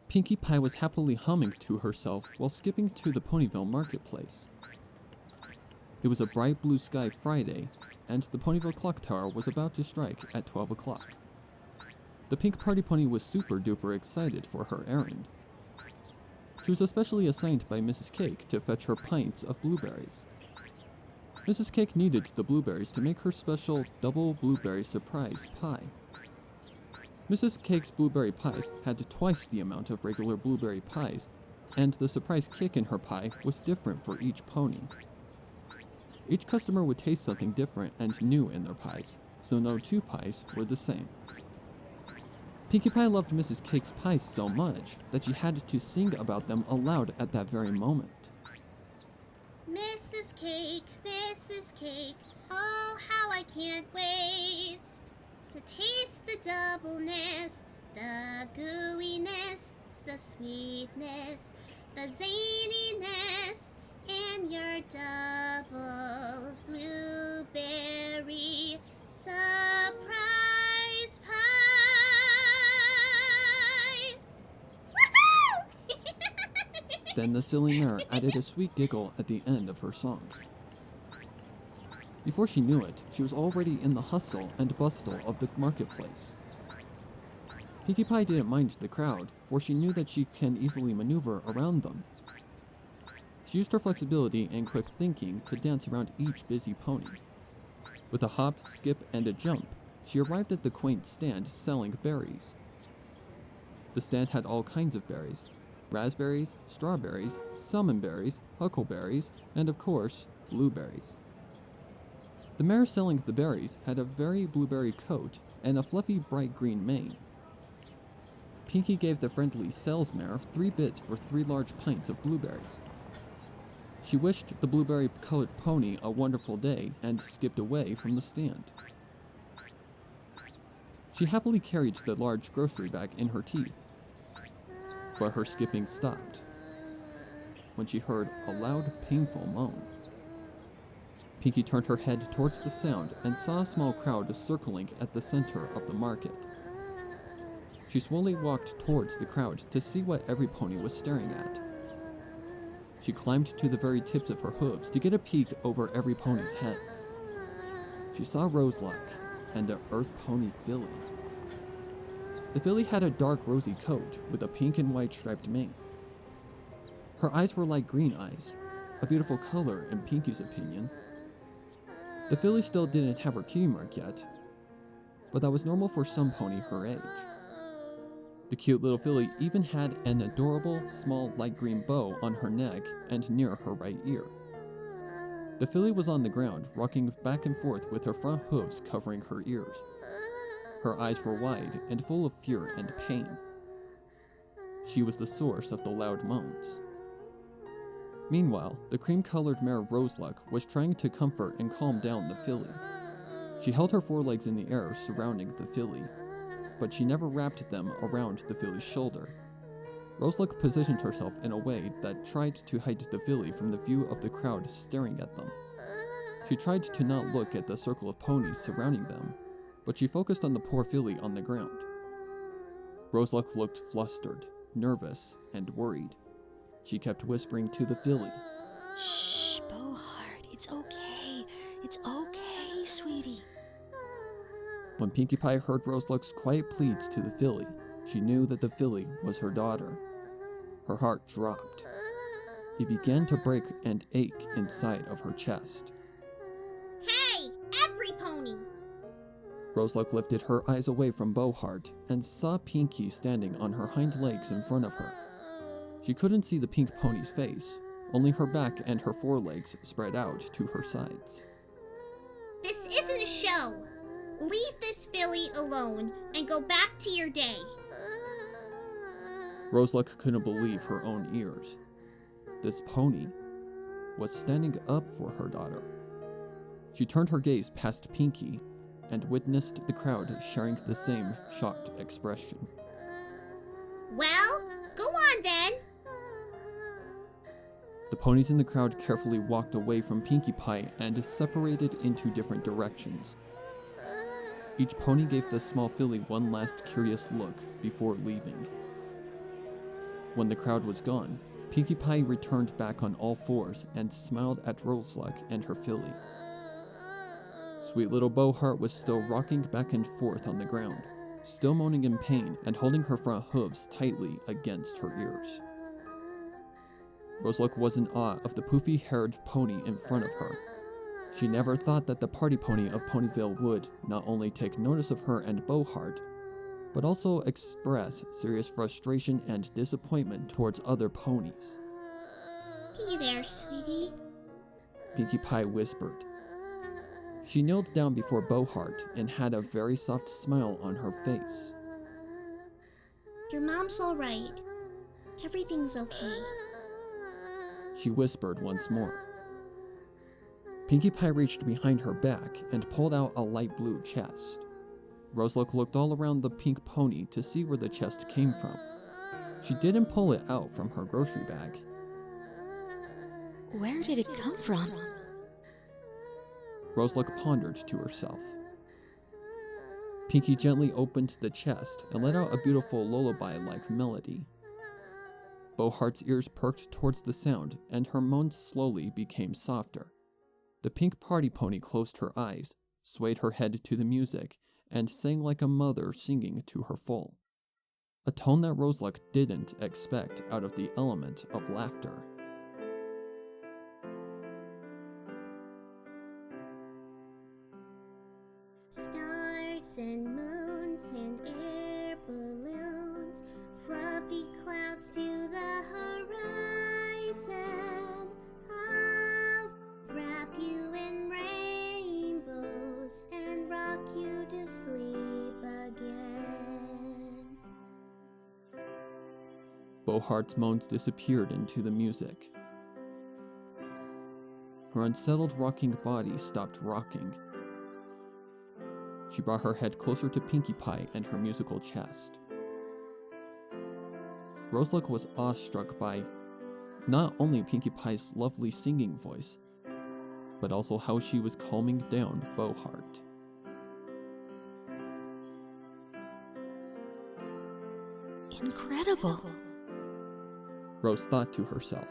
Pinkie Pie was happily humming to herself while skipping to the Ponyville marketplace. It was a bright blue sky Friday, and the Ponyville clock tower was about to strike at 12 o'clock. The pink party pony was super duper excited for her errand. She was especially assigned by Mrs. Cake to fetch her pints of blueberries. Mrs. Cake needed the blueberries to make her special double blueberry surprise pie. Mrs. Cake's blueberry pies had twice the amount of regular blueberry pies, and the surprise kick in her pie was different for each pony. Each customer would taste something different and new in their pies, so no two pies were the same. Pinkie Pie loved Mrs. Cake's pies so much that she had to sing about them aloud at that very moment. Mrs. Cake, oh how I can't wait to taste the doubleness, the gooiness, the sweetness, the zaniness in your double blueberry surprise pie. Woohoo! Then the silly mare added a sweet giggle at the end of her song. Before she knew it, she was already in the hustle and bustle of the marketplace. Pinkie Pie didn't mind the crowd, for she knew that she can easily maneuver around them. She used her flexibility and quick thinking to dance around each busy pony. With a hop, skip, and a jump, she arrived at the quaint stand selling berries. The stand had all kinds of berries: raspberries, strawberries, salmonberries, huckleberries, and of course, blueberries. The mare selling the berries had a very blueberry coat and a fluffy bright green mane. Pinkie gave the friendly sales mare 3 bits for 3 large pints of blueberries. She wished the blueberry-colored pony a wonderful day and skipped away from the stand. She happily carried the large grocery bag in her teeth, but her skipping stopped when she heard a loud, painful moan. Pinkie turned her head towards the sound and saw a small crowd circling at the center of the market. She slowly walked towards the crowd to see what every pony was staring at. She climbed to the very tips of her hooves to get a peek over every pony's heads. She saw Roseluck and an Earth Pony filly. The filly had a dark rosy coat with a pink and white striped mane. Her eyes were like green eyes, a beautiful color in Pinkie's opinion. The filly still didn't have her cutie mark yet, but that was normal for some pony her age. The cute little filly even had an adorable, small, light green bow on her neck and near her right ear. The filly was on the ground, rocking back and forth with her front hooves covering her ears. Her eyes were wide and full of fear and pain. She was the source of the loud moans. Meanwhile, the cream-colored mare Roseluck was trying to comfort and calm down the filly. She held her forelegs in the air surrounding the filly, but she never wrapped them around the filly's shoulder. Roseluck positioned herself in a way that tried to hide the filly from the view of the crowd staring at them. She tried to not look at the circle of ponies surrounding them, but she focused on the poor filly on the ground. Roseluck looked flustered, nervous, and worried. She kept whispering to the filly, "Shh, Beauheart, it's okay. It's okay, sweetie." When Pinkie Pie heard Roseluck's quiet pleads to the filly, she knew that the filly was her daughter. Her heart dropped. It began to break and ache inside of her chest. Hey, every pony! Roseluck lifted her eyes away from Beauheart and saw Pinkie standing on her hind legs in front of her. She couldn't see the pink pony's face, only her back and her forelegs spread out to her sides. This isn't a show. Leave this filly alone and go back to your day. Roseluck couldn't believe her own ears. This pony was standing up for her daughter. She turned her gaze past Pinkie and witnessed the crowd sharing the same shocked expression. Well, go on then. The ponies in the crowd carefully walked away from Pinkie Pie and separated into different directions. Each pony gave the small filly one last curious look before leaving. When the crowd was gone, Pinkie Pie returned back on all fours and smiled at Roseluck and her filly. Sweet little Bowheart was still rocking back and forth on the ground, still moaning in pain and holding her front hooves tightly against her ears. Roseluck was in awe of the poofy-haired pony in front of her. She never thought that the party pony of Ponyville would not only take notice of her and Bowheart, but also express serious frustration and disappointment towards other ponies. Be there, sweetie. Pinkie Pie whispered. She knelt down before Bowheart and had a very soft smile on her face. Your mom's all right. Everything's okay. She whispered once more. Pinkie Pie reached behind her back and pulled out a light blue chest. Roseluck looked all around the pink pony to see where the chest came from. She didn't pull it out from her grocery bag. Where did it come from? Roseluck pondered to herself. Pinkie gently opened the chest and let out a beautiful lullaby-like melody. Bowheart's ears perked towards the sound, and her moans slowly became softer. The pink party pony closed her eyes, swayed her head to the music, and sang like a mother singing to her foal. A tone that Roseluck didn't expect out of the element of laughter. Stars and moons and air balloons, fluffy clouds to the horizon. I'll wrap you in rainbows and rock you to sleep again. Bowheart's moans disappeared into the music. Her unsettled rocking body stopped rocking. She brought her head closer to Pinkie Pie and her musical chest. Roseluck was awestruck by not only Pinkie Pie's lovely singing voice, but also how she was calming down Bowheart. Incredible. Rose thought to herself.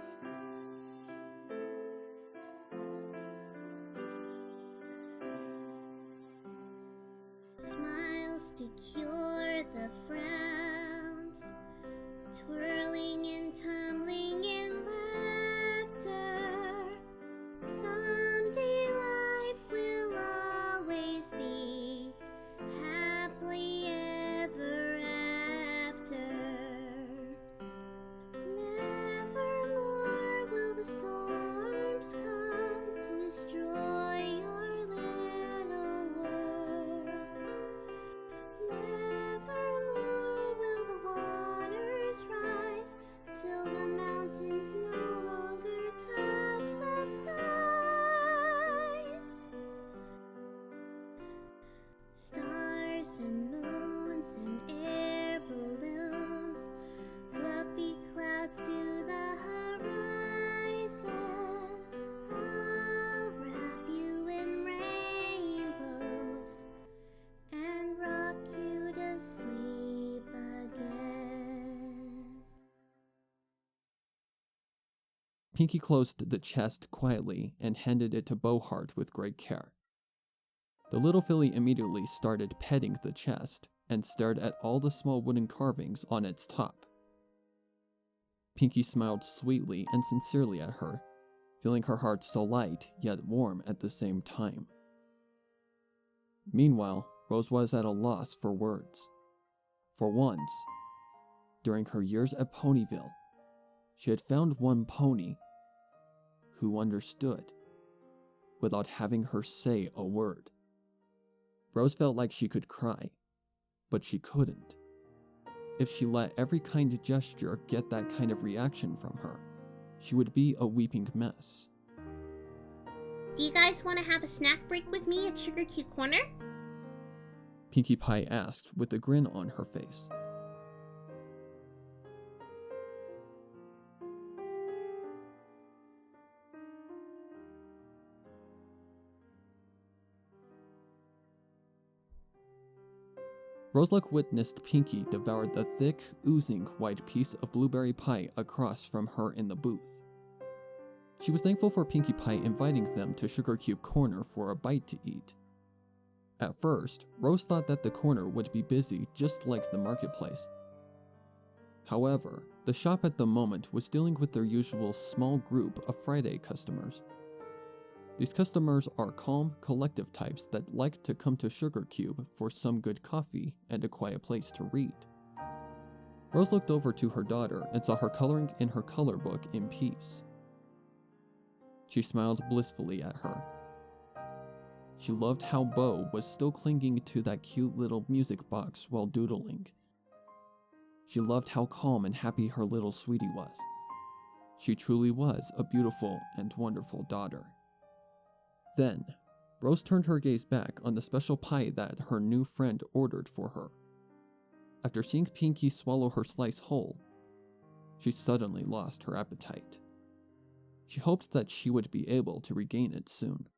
Smiles to cure the frowns, twirling and tumbling in laughter. Someday life will always be happily ever after. Nevermore will the storms come to destroy your little world. Nevermore will the waters rise till the mountains no longer touch the skies. Stars and moons and air balloons, fluffy clouds to the horizon. I'll wrap you in rainbows and rock you to sleep again. Pinkie closed the chest quietly and handed it to Bowheart with great care. The little filly immediately started petting the chest and stared at all the small wooden carvings on its top. Pinkie smiled sweetly and sincerely at her, feeling her heart so light yet warm at the same time. Meanwhile, Rose was at a loss for words. For once, during her years at Ponyville, she had found one pony who understood without having her say a word. Rose felt like she could cry, but she couldn't. If she let every kind gesture get that kind of reaction from her, she would be a weeping mess. Do you guys want to have a snack break with me at Sugar Cute Corner? Pinkie Pie asked with a grin on her face. Roseluck witnessed Pinkie devour the thick, oozing white piece of blueberry pie across from her in the booth. She was thankful for Pinkie Pie inviting them to Sugar Cube Corner for a bite to eat. At first, Rose thought that the corner would be busy just like the marketplace. However, the shop at the moment was dealing with their usual small group of Friday customers. These customers are calm, collective types that like to come to Sugar Cube for some good coffee and a quiet place to read. Rose looked over to her daughter and saw her coloring in her color book in peace. She smiled blissfully at her. She loved how Bo was still clinging to that cute little music box while doodling. She loved how calm and happy her little sweetie was. She truly was a beautiful and wonderful daughter. Then, Rose turned her gaze back on the special pie that her new friend ordered for her. After seeing Pinkie swallow her slice whole, she suddenly lost her appetite. She hoped that she would be able to regain it soon.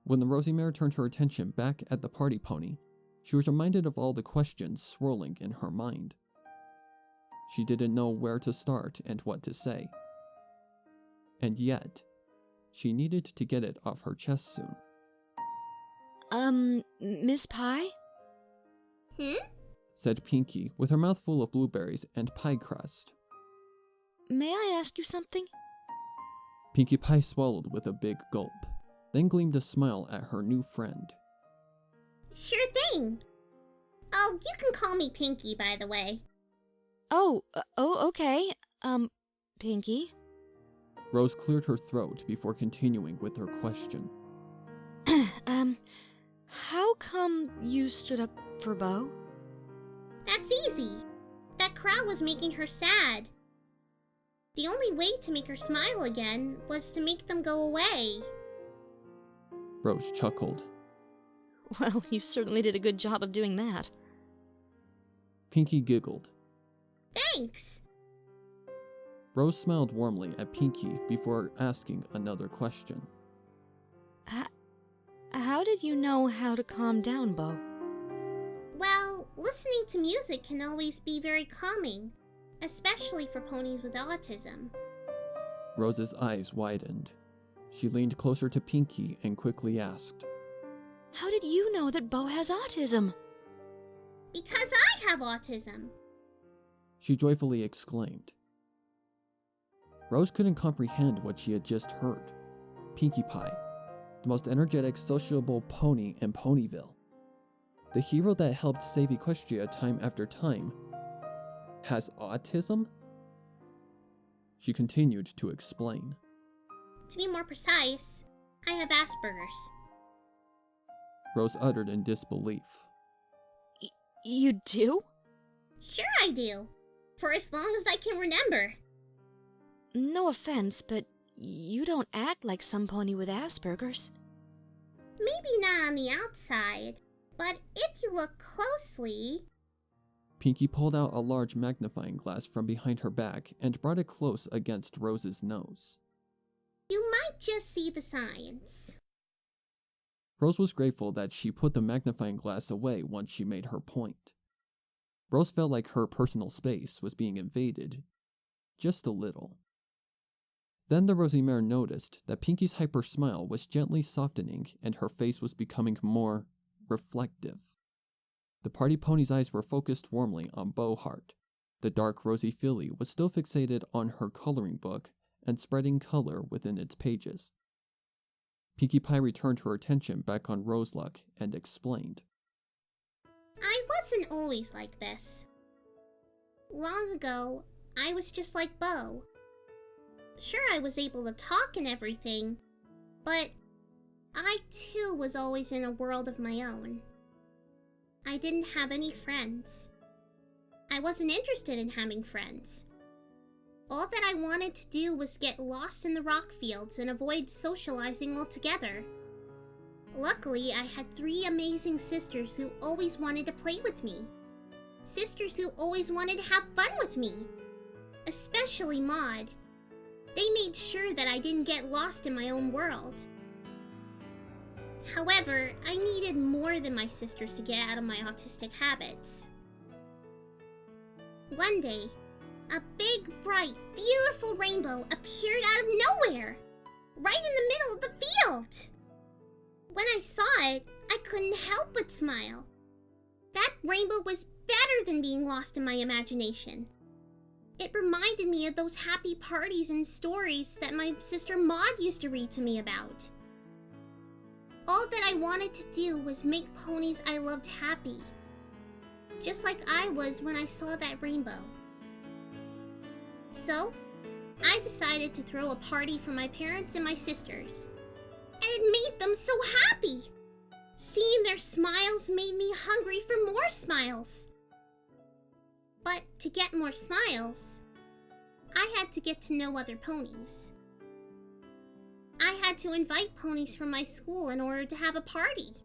When the Rosie Mare turned her attention back at the party pony, she was reminded of all the questions swirling in her mind. She didn't know where to start and what to say. And yet, she needed to get it off her chest soon. Miss Pie? Said Pinkie with her mouth full of blueberries and pie crust. May I ask you something? Pinkie Pie swallowed with a big gulp, then gleamed a smile at her new friend. Sure thing. Oh, you can call me Pinkie, by the way. Oh, okay. Pinkie? Rose cleared her throat before continuing with her question. How come you stood up for Bo? That's easy. That crowd was making her sad. The only way to make her smile again was to make them go away. Rose chuckled. Well, you certainly did a good job of doing that. Pinkie giggled. Thanks. Rose smiled warmly at Pinkie before asking another question. How did you know how to calm down, Bo? Well, listening to music can always be very calming, especially for ponies with autism. Rose's eyes widened. She leaned closer to Pinkie and quickly asked, How did you know that Bo has autism? Because I have autism. She joyfully exclaimed. Rose couldn't comprehend what she had just heard. Pinkie Pie, the most energetic, sociable pony in Ponyville, the hero that helped save Equestria time after time, has autism? She continued to explain. To be more precise, I have Asperger's. Rose uttered in disbelief. You do? Sure I do. For as long as I can remember. No offense, but you don't act like some pony with Asperger's. Maybe not on the outside, but if you look closely... Pinkie pulled out a large magnifying glass from behind her back and brought it close against Rose's nose. You might just see the signs. Rose was grateful that she put the magnifying glass away once she made her point. Rose felt like her personal space was being invaded, just a little. Then the Rosie Mare noticed that Pinkie's hyper smile was gently softening and her face was becoming more reflective. The party pony's eyes were focused warmly on Bohart. The dark rosy filly was still fixated on her coloring book and spreading color within its pages. Pinkie Pie returned her attention back on Roseluck and explained. I wasn't always like this. Long ago, I was just like Bo. Sure, I was able to talk and everything, but I too was always in a world of my own. I didn't have any friends. I wasn't interested in having friends. All that I wanted to do was get lost in the rock fields and avoid socializing altogether. Luckily, I had 3 amazing sisters who always wanted to play with me. Sisters who always wanted to have fun with me. Especially Maud. They made sure that I didn't get lost in my own world. However, I needed more than my sisters to get out of my autistic habits. One day, a big, bright, beautiful rainbow appeared out of nowhere, right in the middle of the field. When I saw it, I couldn't help but smile. That rainbow was better than being lost in my imagination. It reminded me of those happy parties and stories that my sister Maud used to read to me about. All that I wanted to do was make ponies I loved happy, just like I was when I saw that rainbow. So, I decided to throw a party for my parents and my sisters, and it made them so happy. Seeing their smiles made me hungry for more smiles. But to get more smiles, I had to get to know other ponies. I had to invite ponies from my school in order to have a party.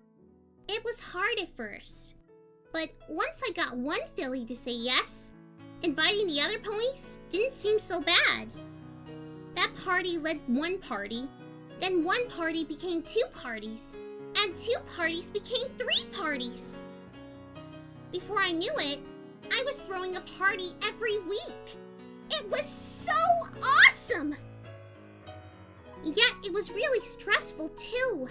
It was hard at first, but once I got one filly to say yes, inviting the other ponies didn't seem so bad. That party led one party, then one party became 2 parties, and 2 parties became 3 parties. Before I knew it, I was throwing a party every week. It was so awesome! Yet it was really stressful too,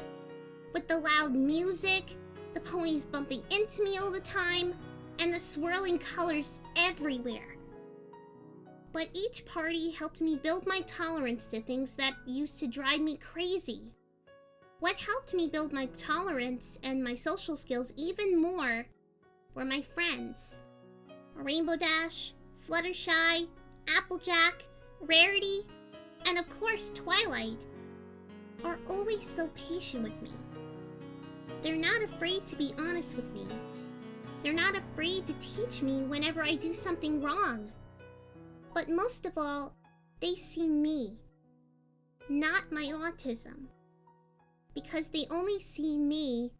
with the loud music, the ponies bumping into me all the time, and the swirling colors everywhere. But each party helped me build my tolerance to things that used to drive me crazy. What helped me build my tolerance and my social skills even more were my friends. Rainbow Dash, Fluttershy, Applejack, Rarity, and of course Twilight are always so patient with me. They're not afraid to be honest with me. They're not afraid to teach me whenever I do something wrong. But most of all, they see me, not my autism. Because they only see me,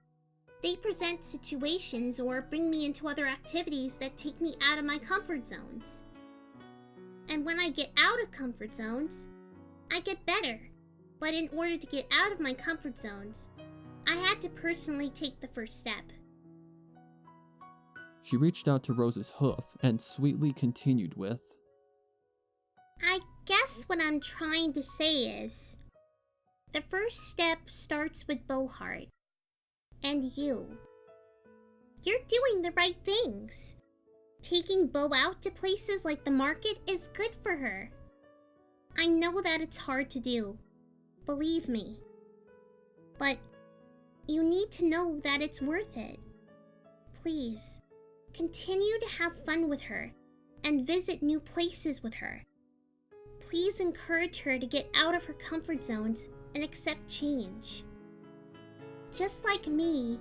they present situations or bring me into other activities that take me out of my comfort zones. And when I get out of comfort zones, I get better. But in order to get out of my comfort zones, I had to personally take the first step. She reached out to Rose's hoof and sweetly continued with, I guess what I'm trying to say is, the first step starts with Boheart. And you. You're doing the right things. Taking Bo out to places like the market is good for her. I know that it's hard to do. Believe me. But you need to know that it's worth it. Please, continue to have fun with her and visit new places with her. Please encourage her to get out of her comfort zones and accept change. Just like me,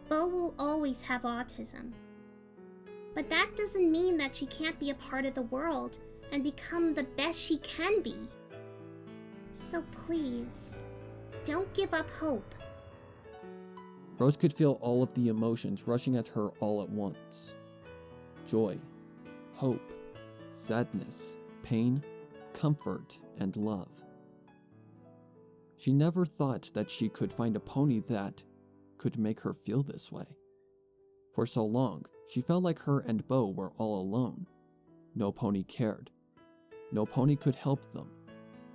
Bo will always have autism. But that doesn't mean that she can't be a part of the world and become the best she can be. So please, don't give up hope. Rose could feel all of the emotions rushing at her all at once. Joy, hope, sadness, pain, comfort, and love. She never thought that she could find a pony that could make her feel this way. For so long, she felt like her and Bo were all alone. No pony cared. No pony could help them.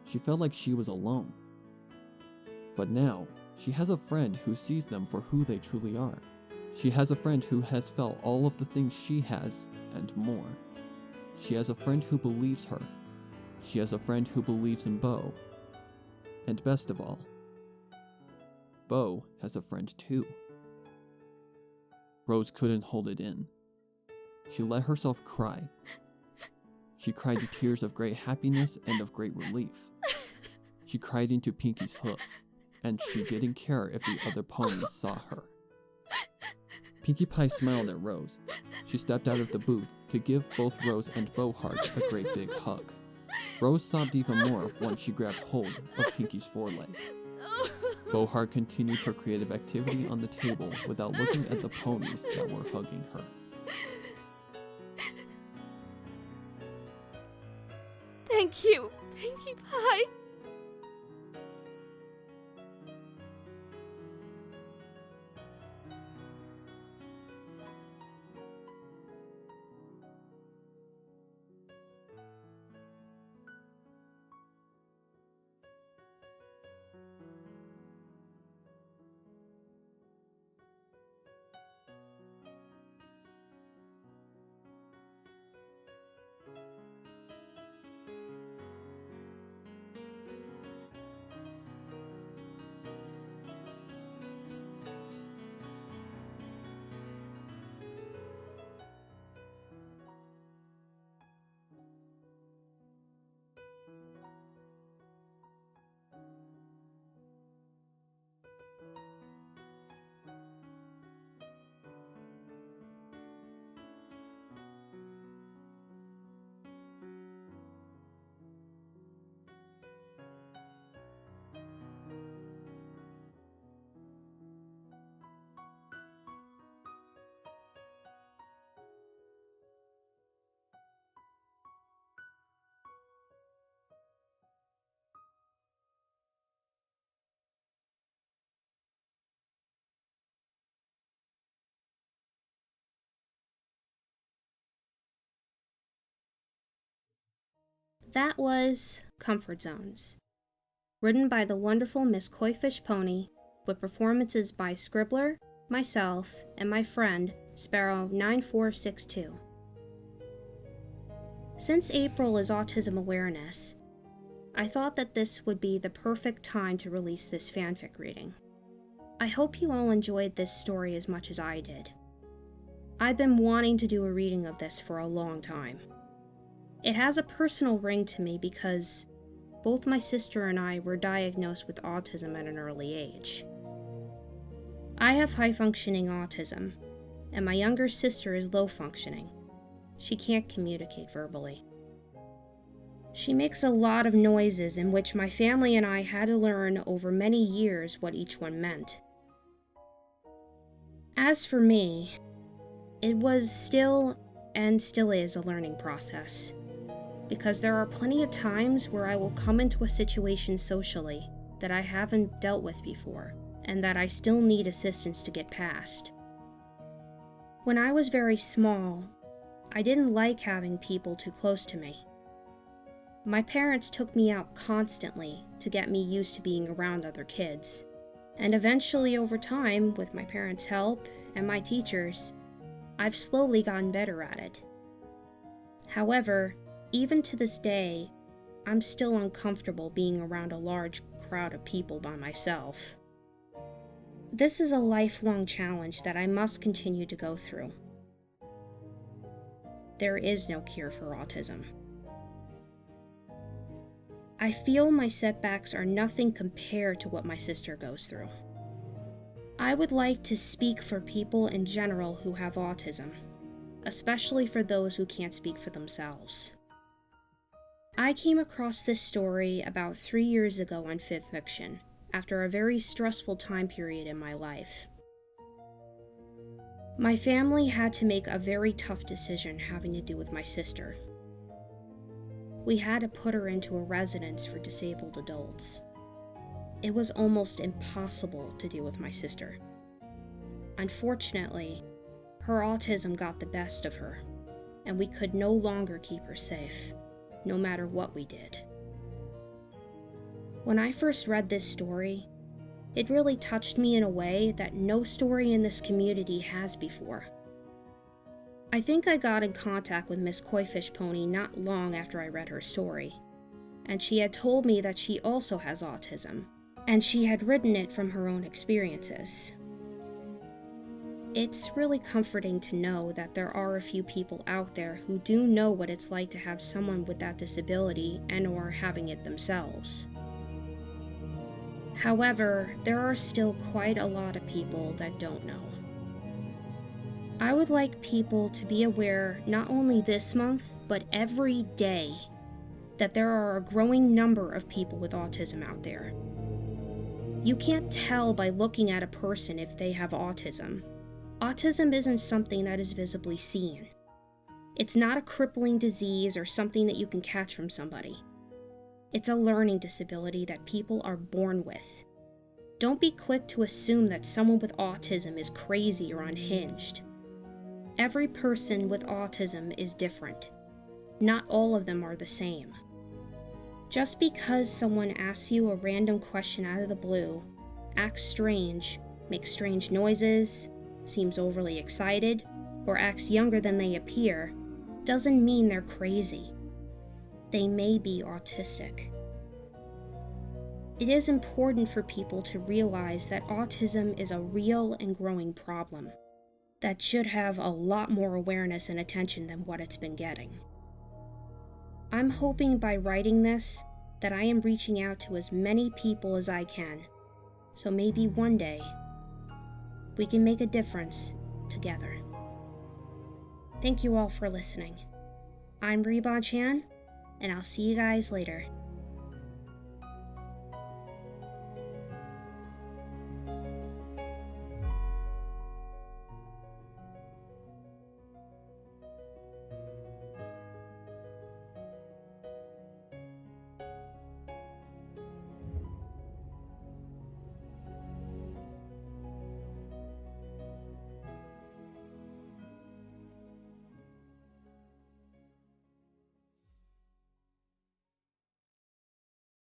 She felt like she was alone. But now, she has a friend who sees them for who they truly are. She has a friend who has felt all of the things she has, and more. She has a friend who believes her. She has a friend who believes in Bo. And best of all, Bo has a friend too. Rose couldn't hold it in. She let herself cry. She cried tears of great happiness and of great relief. She cried into Pinkie's hoof, and she didn't care if the other ponies saw her. Pinkie Pie smiled at Rose. She stepped out of the booth to give both Rose and Boheart a great big hug. Rose sobbed even more once she grabbed hold of Pinkie's foreleg. Boheart continued her creative activity on the table without looking at the ponies that were hugging her. Thank you, Pinkie Pie. That was Comfort Zones, written by the wonderful MissKoiFishPony, with performances by Scribbler, myself, and my friend, Sparrow9462. Since April is Autism Awareness, I thought that this would be the perfect time to release this fanfic reading. I hope you all enjoyed this story as much as I did. I've been wanting to do a reading of this for a long time. It has a personal ring to me because both my sister and I were diagnosed with autism at an early age. I have high-functioning autism, and my younger sister is low-functioning. She can't communicate verbally. She makes a lot of noises in which my family and I had to learn over many years what each one meant. As for me, it was still and still is a learning process, because there are plenty of times where I will come into a situation socially that I haven't dealt with before, and that I still need assistance to get past. When I was very small, I didn't like having people too close to me. My parents took me out constantly to get me used to being around other kids, and eventually over time, with my parents' help and my teachers, I've slowly gotten better at it. However, even to this day, I'm still uncomfortable being around a large crowd of people by myself. This is a lifelong challenge that I must continue to go through. There is no cure for autism. I feel my setbacks are nothing compared to what my sister goes through. I would like to speak for people in general who have autism, especially for those who can't speak for themselves. I came across this story about 3 years ago on fanfiction, after a very stressful time period in my life. My family had to make a very tough decision having to do with my sister. We had to put her into a residence for disabled adults. It was almost impossible to deal with my sister. Unfortunately, her autism got the best of her, and we could no longer keep her safe, no matter what we did. When I first read this story, it really touched me in a way that no story in this community has before. I think I got in contact with MissKoiFishPony not long after I read her story, and she had told me that she also has autism, and she had written it from her own experiences. It's really comforting to know that there are a few people out there who do know what it's like to have someone with that disability and/or having it themselves. However, there are still quite a lot of people that don't know. I would like people to be aware not only this month, but every day, that there are a growing number of people with autism out there. You can't tell by looking at a person if they have autism. Autism isn't something that is visibly seen. It's not a crippling disease or something that you can catch from somebody. It's a learning disability that people are born with. Don't be quick to assume that someone with autism is crazy or unhinged. Every person with autism is different. Not all of them are the same. Just because someone asks you a random question out of the blue, acts strange, makes strange noises, seems overly excited, or acts younger than they appear, doesn't mean they're crazy. They may be autistic. It is important for people to realize that autism is a real and growing problem that should have a lot more awareness and attention than what it's been getting. I'm hoping by writing this that I am reaching out to as many people as I can, so maybe one day we can make a difference together. Thank you all for listening. I'm Ribonchan, and I'll see you guys later.